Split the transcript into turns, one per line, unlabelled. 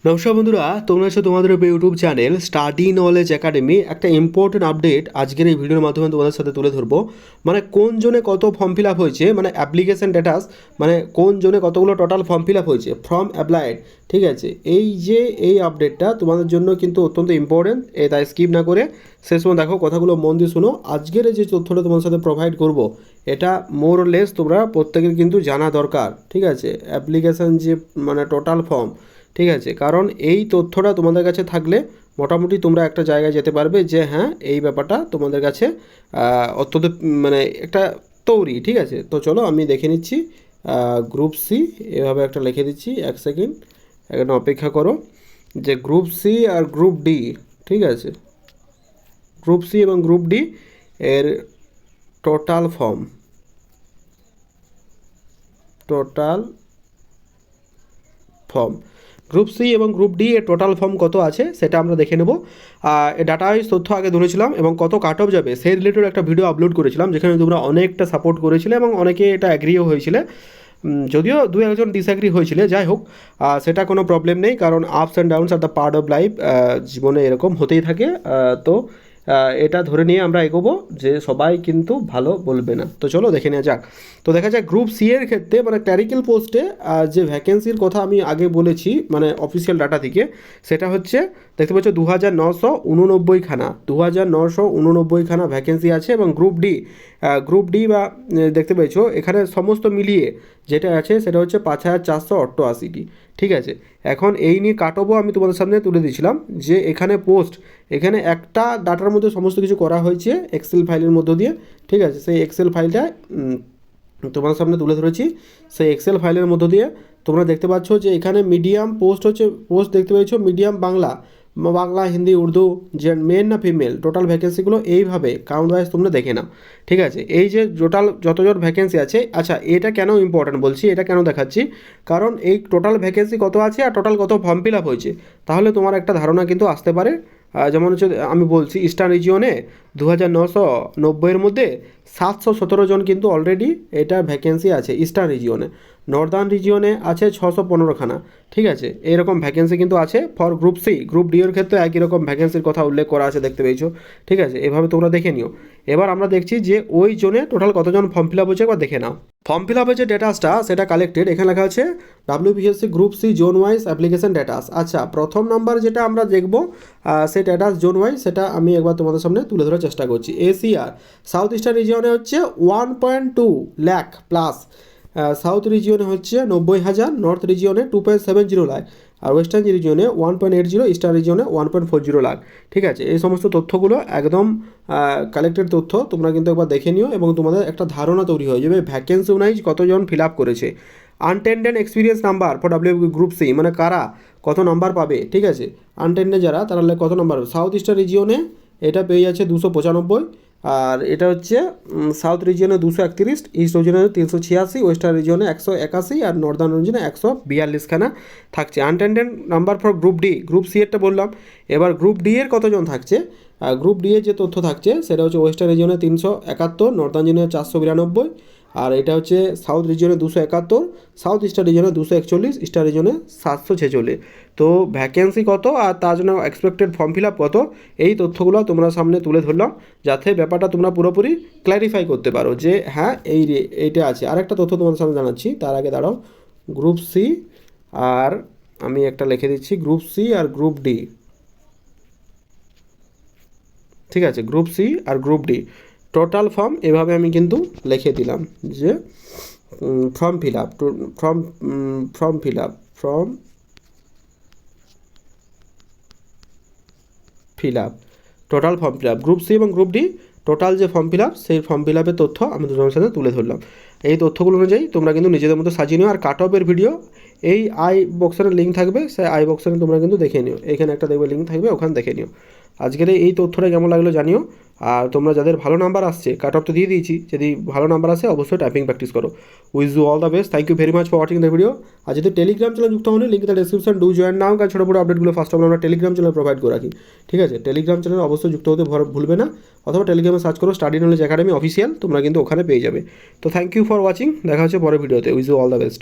নমস্কার বন্ধুরা, তোমরা আছো তোমাদের YouTube channel study knowledge academy. একটা ইম্পর্টেন্ট আপডেট আজকের এই ভিডিওর মাধ্যমে তোমাদের সাথে তুলে ধরবো। মানে কোন জোনে কত ফর্ম ফিল আপ হয়েছে, মানে অ্যাপ্লিকেশন স্ট্যাটাস, মানে কোন জোনে কতগুলো টোটাল ফর্ম ফিল আপ হয়েছে, ফর্ম অ্যাপ্লাইড। ঠিক আছে, এই আপডেটটা তোমাদের জন্য কিন্তু অত্যন্ত ইম্পর্টেন্ট, তাই স্কিপ না করে শেষ পর্যন্ত দেখো, কথাগুলো মন দিয়ে শোনো। আজকের যে তথ্যটা তোমাদের সাথে প্রোভাইড করব, এটা মোর লেস তোমরা প্রত্যেকের কিন্তু জানা দরকার। ঠিক আছে, অ্যাপ্লিকেশন যে মানে টোটাল ফর্ম, ঠিক আছে, কারণ এই তথ্যটা তোমাদের কাছে থাকলে মোটামুটি তোমরা একটা জায়গায় যেতে পারবে যে হ্যাঁ, এই ব্যাপারটা তোমাদের কাছে অত্যন্ত মানে একটা তৈরি। ঠিক আছে, তো চলো আমি দেখে নিচ্ছি। গ্রুপ সি এভাবে একটা লিখে দিচ্ছি, এক সেকেন্ড এখানে অপেক্ষা করো। যে গ্রুপ সি আর গ্রুপ ডি, ঠিক আছে, গ্রুপ সি এবং গ্রুপ ডি এর টোটাল ফর্ম গ্রুপ সি এবং গ্রুপ ডি এর টোটাল ফর্ম কত আছে সেটা আমরা দেখে নেব। ডাটা ওয়াইজ তথ্য আগে ধরেছিলাম এবং কত কাট অফ যাবে সেই রিলেটেড একটা ভিডিও আপলোড করেছিলাম, যেখানে তোমরা অনেকটা সাপোর্ট করেছিলে এবং অনেকে এটা অ্যাগ্রিও হয়েছিলে। যদিও দু একজন ডিসঅ্যাগ্রি হয়েছিলে, যাই হোক সেটা কোনো প্রবলেম নেই, কারণ ups and downs are the part of life. জীবনে এরকম হতেই থাকে। তো এটা ধরে নিয়ে আমরা এগোবো যে সবাই কিন্তু ভালো বলবে না। তো চলো দেখে নেওয়া যাক। তো দেখা যাক গ্রুপ সি এর ক্ষেত্রে মানে ক্ল্যারিক্যাল পোস্টে যে ভ্যাকেন্সির কথা আমি আগে বলেছি মানে অফিসিয়াল ডাটা থেকে, সেটা হচ্ছে দেখতে পাচ্ছ 2999খানা ভ্যাকেন্সি আছে। এবং গ্রুপ ডি বা দেখতে পেয়েছো এখানে সমস্ত মিলিয়ে যেটা আছে সেটা হচ্ছে 5488টি। ঠিক আছে, এখন এই নিয়ে কাটবো আমি তোমাদের সামনে তুলে দিয়েছিলাম যে এখানে একটা ডাটার মধ্যে সমস্ত কিছু করা হয়েছে এক্সেল ফাইলের মধ্য দিয়ে। ঠিক আছে, সেই এক্সেল ফাইলটা তোমার সামনে তুলে ধরেছি। সেই এক্সেল ফাইলের মধ্য দিয়ে তোমরা দেখতে পাচ্ছ যে এখানে মিডিয়াম পোস্ট দেখতে পেয়েছো, মিডিয়াম বাংলা, হিন্দি, উর্দু, যে মেন না ফিমেল, টোটাল ভ্যাকেন্সিগুলো এইভাবে কাউন্ট ওয়াইজ তোমরা দেখে নাও। ঠিক আছে, এই যে টোটাল যতজন ভ্যাকেন্সি আছে, আচ্ছা এটা কেন ইম্পর্ট্যান্ট বলছি, এটা কেন দেখাচ্ছি, কারণ এই টোটাল ভ্যাকেন্সি কত আছে আর টোটাল কত ফর্ম ফিল আপ হয়েছে, তাহলে তোমার একটা ধারণা কিন্তু আসতে পারে। যেমন হচ্ছে আমি বলছি ইস্টার্ন রিজিয়নে 2990-এর মধ্যে 717 জন কিন্তু অলরেডি এটা ভ্যাকেন্সি আছে ইস্টার্ন রিজিয়নে। নর্দার্ন রিজিয়নে আছে 615খানা। ঠিক আছে, এইরকম ভ্যাকেন্সি কিন্তু আছে for group C. Group D এর ক্ষেত্রে একই রকম ভ্যাকেন্সির কথা উল্লেখ করা আছে, দেখতে পেয়েছো। ঠিক আছে, এভাবে তোমরা দেখে নিও। এবার আমরা দেখছি যে ওই জোনে টোটাল কতজন ফর্ম ফিল আপ হয়েছে একবার দেখে নাও। ফর্ম ফিল আপের যে ডেটাসটা সেটা কালেক্টেড, এখানে লেখা আছে WPSC group C zone wise application datas. আচ্ছা, প্রথম নাম্বার যেটা আমরা দেখব সেই ডেটাস জোন ওয়াইজ, সেটা আমি একবার তোমাদের সামনে তুলে ধরার চেষ্টা করছি। ACR সাউথ ইস্টার্ন রিজিয়নে হচ্ছে 1.2 লাখ প্লাস, সাউথ রিজিয়নে হচ্ছে 90,000, নর্থ রিজিয়নে 2.70 লাখ, আর ওয়েস্টার্ন রিজিয়নে 1.80, ইস্টার্ন রিজিয়নে 1.40 লাখ। ঠিক আছে, এই সমস্ত তথ্যগুলো একদম কালেক্টেড তথ্য, তোমরা কিন্তু একবার দেখে নিও এবং তোমাদের একটা ধারণা তৈরি হয়ে যাবে ভ্যাকেন্সি ওয়াইজ কতজন ফিল আপ করেছে। Untended experience number for group C, মানে কারা কত নাম্বার পাবে। ঠিক আছে, আনটেন্ডেড যারা তারা কত নাম্বার, সাউথ ইস্টার্ন রিজিয়নে এটা পেয়ে যাচ্ছে 295, আর এটা হচ্ছে সাউথ রিজিয়নে 231, ইস্ট রিজিয়নে 386, ওয়েস্টার্ন রিজিয়নে 181, আর নর্দার্ন রিজিয়নে 142খানা থাকছে untended number for group D. Group C এরটা বললাম, এবার গ্রুপ ডি এর কতজন থাকছে। গ্রুপ ডি এর যে তথ্য থাকছে সেটা হচ্ছে ওয়েস্টার্ন রিজিয়নে 371, নর্দার্ন রিজিয়নে 492, আর এটা হচ্ছে সাউথ রিজিয়নে 271, সাউথ ইস্টার্ন রিজিয়নে 241, ইস্টার্ন রিজিয়নে 746। তো ভ্যাকেন্সি কত আর তার জন্য এক্সপেক্টেড ফর্ম ফিল আপ কত, এই তথ্যগুলো তোমরা সামনে তুলে ধরলাম, যাতে ব্যাপারটা তোমরা পুরোপুরি ক্ল্যারিফাই করতে পারো যে হ্যাঁ এইটা আছে। আরেকটা তথ্য তোমাদের সামনে জানাচ্ছি, তার আগে দাঁড়াও। গ্রুপ সি আর আমি একটা লিখে দিচ্ছি, গ্রুপ সি আর গ্রুপ ডি। ঠিক আছে, গ্রুপ সি আর গ্রুপ ডি টোটাল ফর্ম এভাবে আমি কিন্তু লিখে দিলাম যে form fill up total form fill up group C এবং গ্রুপ ডি, টোটাল যে ফর্ম ফিল আপ সেই ফর্ম ফিল আপের তথ্য আমি তোমাদের সাথে তুলে ধরলাম। এই তথ্যগুলো অনুযায়ী তোমরা কিন্তু নিজেদের মতো সাজিয়ে নিও। আর কাট অফের ভিডিও এই আই বক্সের লিঙ্ক থাকবে, সেই আই বক্সে তোমরা কিন্তু দেখে নিও, এখানে একটা দেখবে লিঙ্ক থাকবে, ওখানে দেখে নিও। আজকের এই তথ্যটা কেমন লাগলো জানিও। আর তোমরা যাদের ভালো নাম্বার আসছে, কাট অফ তো দিয়ে দিয়েছি, যদি ভালো নাম্বার আসে অবশ্যই টাইপিং প্র্যাকটিস করো। Wish you all the best, thank you very much for watching the video. আর যদি টেলিগ্রাম চ্যানেল যুক্ত হলে link the description, do join now, কারণ ছোটো বড়ো আপডেটগুলো ফার্স্ট অফ অল আমরা টেলিগ্রাম চ্যানেল প্রোভাইড করে রাখি। ঠিক আছে, টেলিগ্রাম চ্যানেল অবশ্যই যুক্ত হতে ভুলবে না, অথবা টেলিগ্রামে সার্চ করো স্টাডি নলেজ একাডেমি অফিসিয়াল, তোমরা কিন্তু ওখানে পেয়ে যাবে। তো থ্যাংক ইউ ফর ওয়াচিং, দেখা হচ্ছে পরের ভিডিওতে। Wish you all the best.